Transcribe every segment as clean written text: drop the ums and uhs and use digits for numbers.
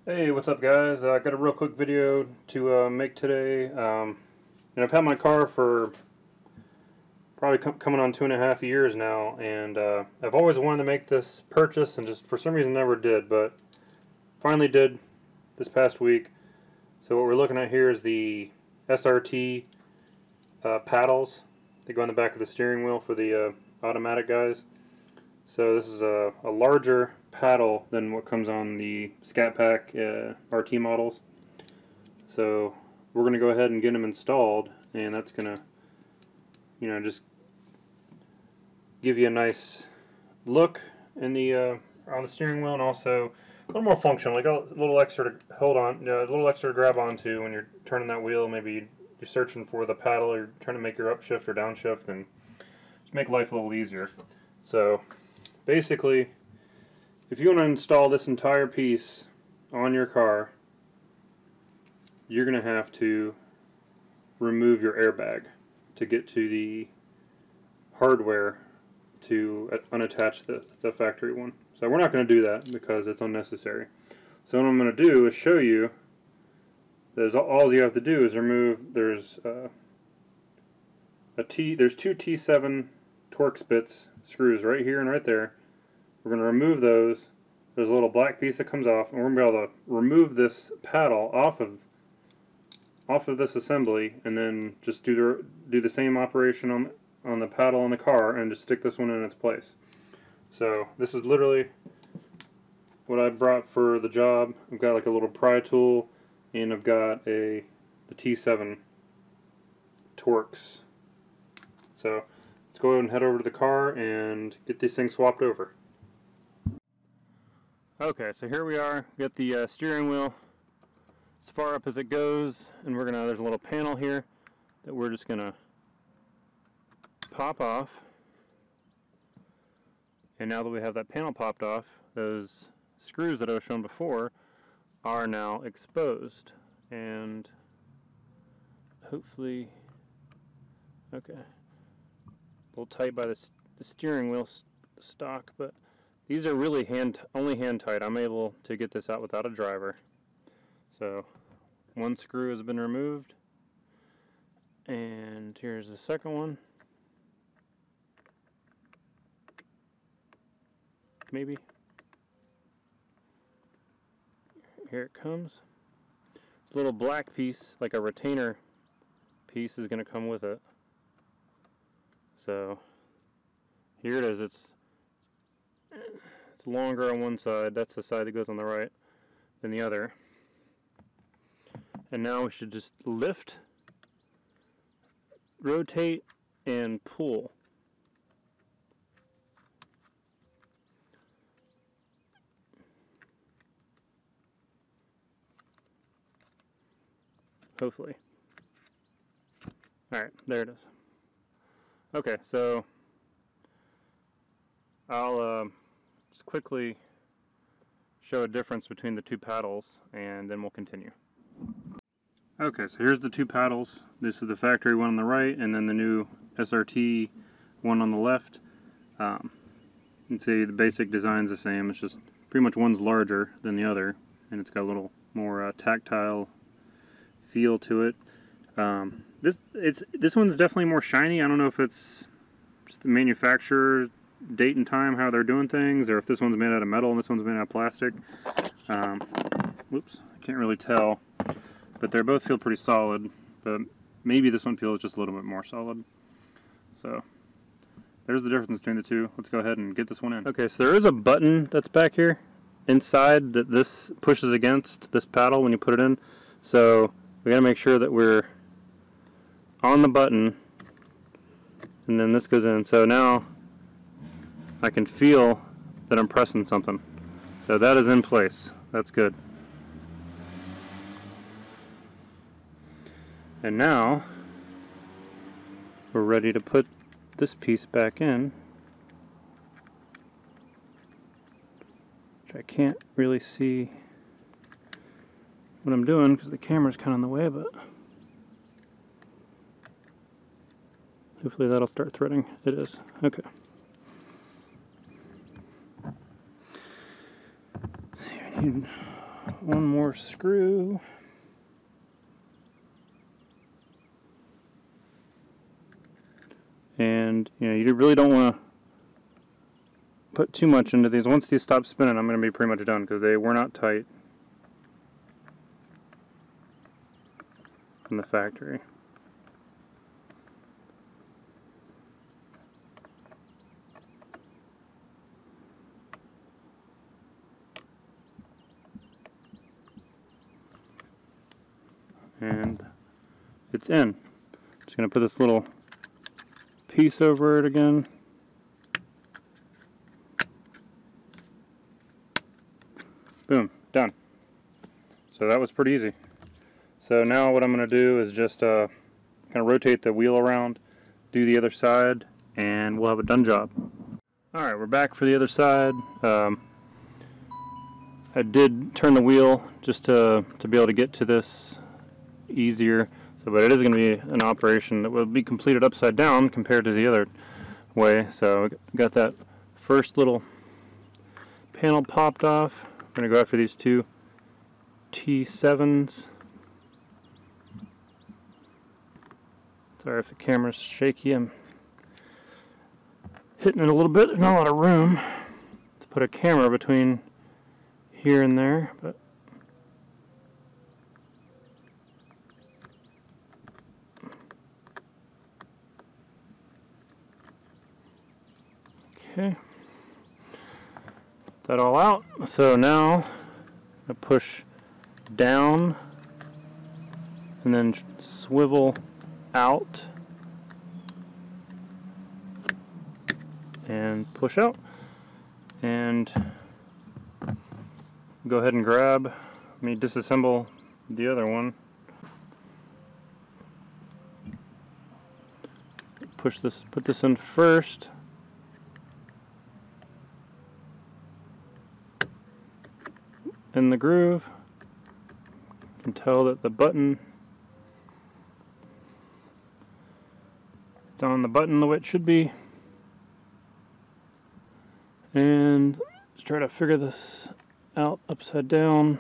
Hey, what's up guys? I got a real quick video to make today. And I've had my car for probably coming on 2.5 years now, and I've always wanted to make this purchase and just for some reason never did, but finally did this past week. So what we're looking at here is the SRT paddles. They go on the back of the steering wheel for the automatic guys. So this is a larger paddle than what comes on the Scat Pack RT models. So we're going to go ahead and get them installed, and that's going to, just give you a nice look in the on the steering wheel, and also a little more functional, like a little extra to hold on, a little extra to grab onto when you're turning that wheel. Maybe you're searching for the paddle, or you're trying to make your upshift or downshift, and just make life a little easier. So basically, if you want to install this entire piece on your car, you're going to have to remove your airbag to get to the hardware to unattach the factory one. So we're not going to do that because it's unnecessary. So what I'm going to do is show you that all you have to do is remove, there's two T7 Torx bits screws right here and right there. We're going to remove those. There's a little black piece that comes off, and we're going to be able to remove this paddle off of this assembly, and then just do the same operation on the paddle on the car, and just stick this one in its place. So this is literally what I brought for the job. I've got like a little pry tool, and I've got the T7 Torx. So let's go ahead and head over to the car and get these things swapped over. Okay, so here we are. Got the steering wheel as far up as it goes, and there's a little panel here that we're just gonna pop off. And now that we have that panel popped off, those screws that I was shown before are now exposed, and hopefully, okay, a little tight by the steering wheel stock, but these are really only hand tight. I'm able to get this out without a driver. So one screw has been removed, and here's the second one. Maybe. Here it comes. This little black piece, like a retainer piece, is going to come with it. So here it is. It's longer on one side. That's the side that goes on the right than the other. And now we should just lift, rotate, and pull. Hopefully. Alright, there it is. Okay, so I'll just quickly show a difference between the two paddles, and then we'll continue. Okay, so here's the two paddles. This is the factory one on the right, and then the new SRT one on the left. You can see the basic design's the same. It's just pretty much one's larger than the other, and it's got a little more tactile feel to it. This one's definitely more shiny. I don't know if it's just the manufacturer date and time, how they're doing things, or if this one's made out of metal and this one's made out of plastic. Whoops, I can't really tell, but they both feel pretty solid, but maybe this one feels just a little bit more solid. So there's the difference between the two. Let's go ahead and get this one in. Okay, so there is a button that's back here inside that this pushes against this paddle when you put it in. So we gotta make sure that we're on the button, and then this goes in. So now I can feel that I'm pressing something. So that is in place. That's good. And now we're ready to put this piece back in, which I can't really see what I'm doing because the camera's kind of in the way, but hopefully that'll start threading. It is. Okay. one more screw. And you really don't want to put too much into these. Once these stop spinning, I'm going to be pretty much done because they were not tight in the factory. And it's in. Just going to put this little piece over it again. Boom, done. So that was pretty easy. So now what I'm going to do is just kind of rotate the wheel around, do the other side, and we'll have a done job. Alright, we're back for the other side. I did turn the wheel just to be able to get to this easier. So, but it is going to be an operation that will be completed upside down compared to the other way. So we got that first little panel popped off. We're going to go after these two T7s. Sorry if the camera's shaky. I'm hitting it a little bit. There's not a lot of room to put a camera between here and there, but okay. Put that all out. So now I push down and then swivel out and push out, and go ahead and grab. Let me disassemble the other one. Put this in first. In the groove. You can tell that the button is on the button the way it should be. And let's try to figure this out upside down.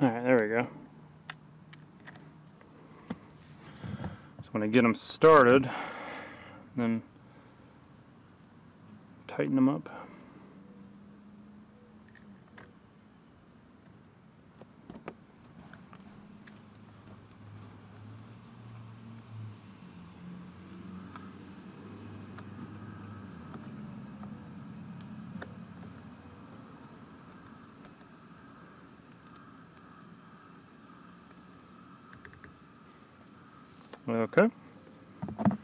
Alright, there we go. So when I get them started, then tighten them up. Okay. Put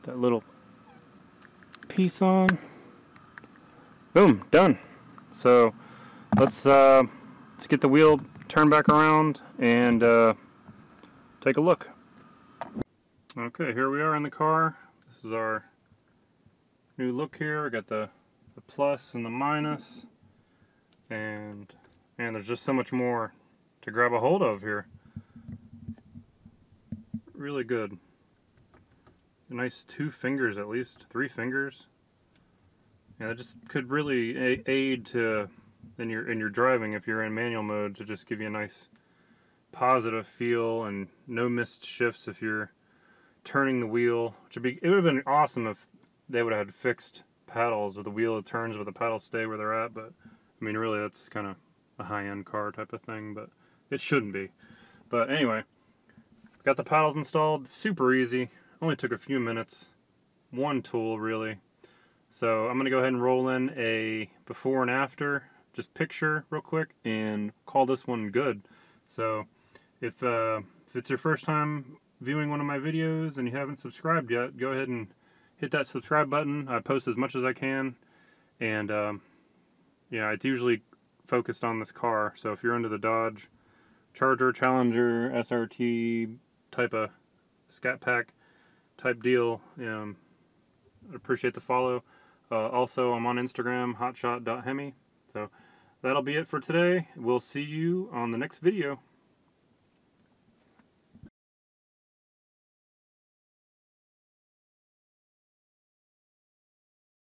that little piece on. Boom, done. So let's get the wheel turned back around and take a look. Okay, here we are in the car. This is our new look here. We got the plus and the minus, and there's just so much more to grab a hold of here. Really good. A nice 2 fingers, at least 3 fingers. Yeah, that just could really aid to in your driving if you're in manual mode, to just give you a nice positive feel and no missed shifts if you're turning the wheel. It would have been awesome if they would have had fixed paddles with the wheel that turns but the paddles stay where they're at. But I mean, really, that's kind of a high-end car type of thing, but it shouldn't be. But anyway. Got the paddles installed, super easy, only took a few minutes, one tool really. So I'm going to go ahead and roll in a before and after, just picture real quick, and call this one good. So if if it's your first time viewing one of my videos and you haven't subscribed yet, go ahead and hit that subscribe button. I post as much as I can, and it's usually focused on this car. So if you're into the Dodge Charger, Challenger, SRT type of Scat Pack type deal, I appreciate the follow. Also, I'm on Instagram, HotShot.Hemi. So that'll be it for today. We'll see you on the next video.